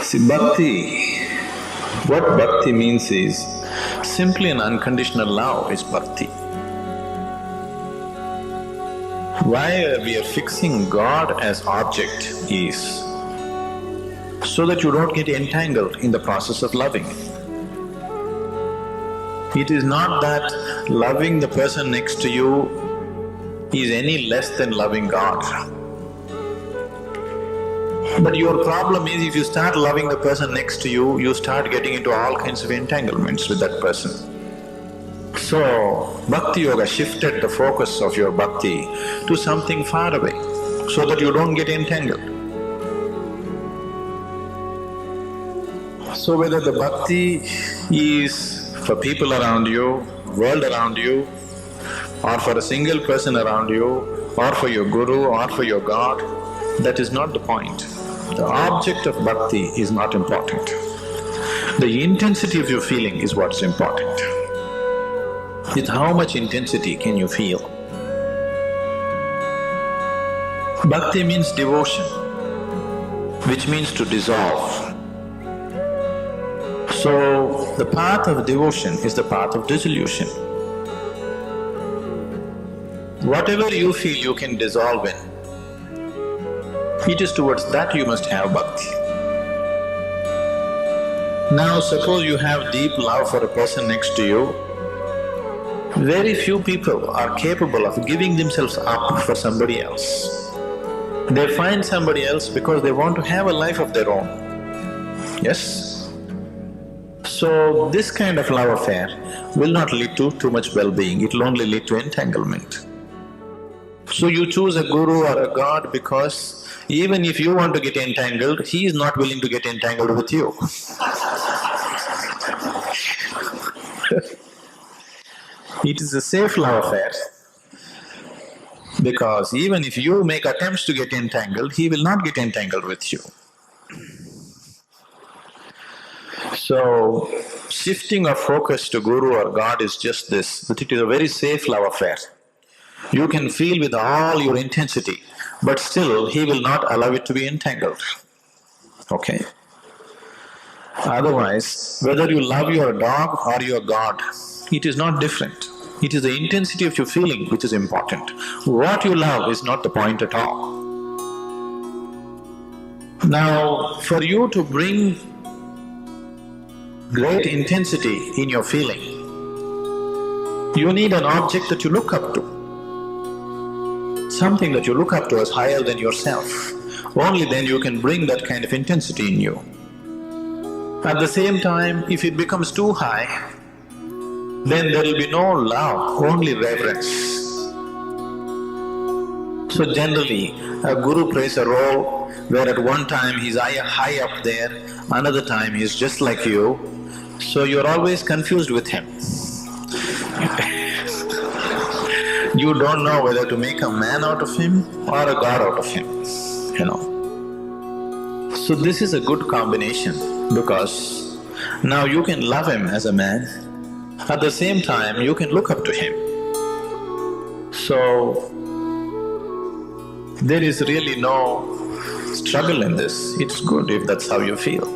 See, bhakti, what bhakti means is simply an unconditional love is bhakti. Why we are fixing God as object is so that you don't get entangled in the process of loving. It is not that loving the person next to you is any less than loving God. But your problem is, if you start loving the person next to you, you start getting into all kinds of entanglements with that person. So, Bhakti Yoga shifted the focus of your bhakti to something far away, so that you don't get entangled. So whether the bhakti is for people around you, world around you, or for a single person around you, or for your guru, or for your God, that is not the point. The object of bhakti is not important. The intensity of your feeling is what's important. With how much intensity can you feel? Bhakti means devotion, which means to dissolve. So, the path of devotion is the path of dissolution. Whatever you feel you can dissolve in, it is towards that you must have bhakti. Now suppose you have deep love for a person next to you, very few people are capable of giving themselves up for somebody else. They find somebody else because they want to have a life of their own. Yes? So this kind of love affair will not lead to too much well-being, it will only lead to entanglement. So you choose a guru or a god because even if you want to get entangled, he is not willing to get entangled with you. It is a safe love affair because even if you make attempts to get entangled, he will not get entangled with you. So, shifting our focus to guru or god is just this, that it is a very safe love affair. You can feel with all your intensity, but still he will not allow it to be entangled, okay? Otherwise, whether you love your dog or your God, it is not different. It is the intensity of your feeling which is important. What you love is not the point at all. Now, for you to bring great intensity in your feeling, you need an object that you look up to. Something that you look up to as higher than yourself. Only then you can bring that kind of intensity in you. At the same time, if it becomes too high, then there will be no love, only reverence. So generally, a guru plays a role where at one time he's high up there, another time he's just like you, so you're always confused with him. You don't know whether to make a man out of him or a god out of him, you know. So this is a good combination because now you can love him as a man, at the same time you can look up to him. So there is really no struggle in this, it's good if that's how you feel.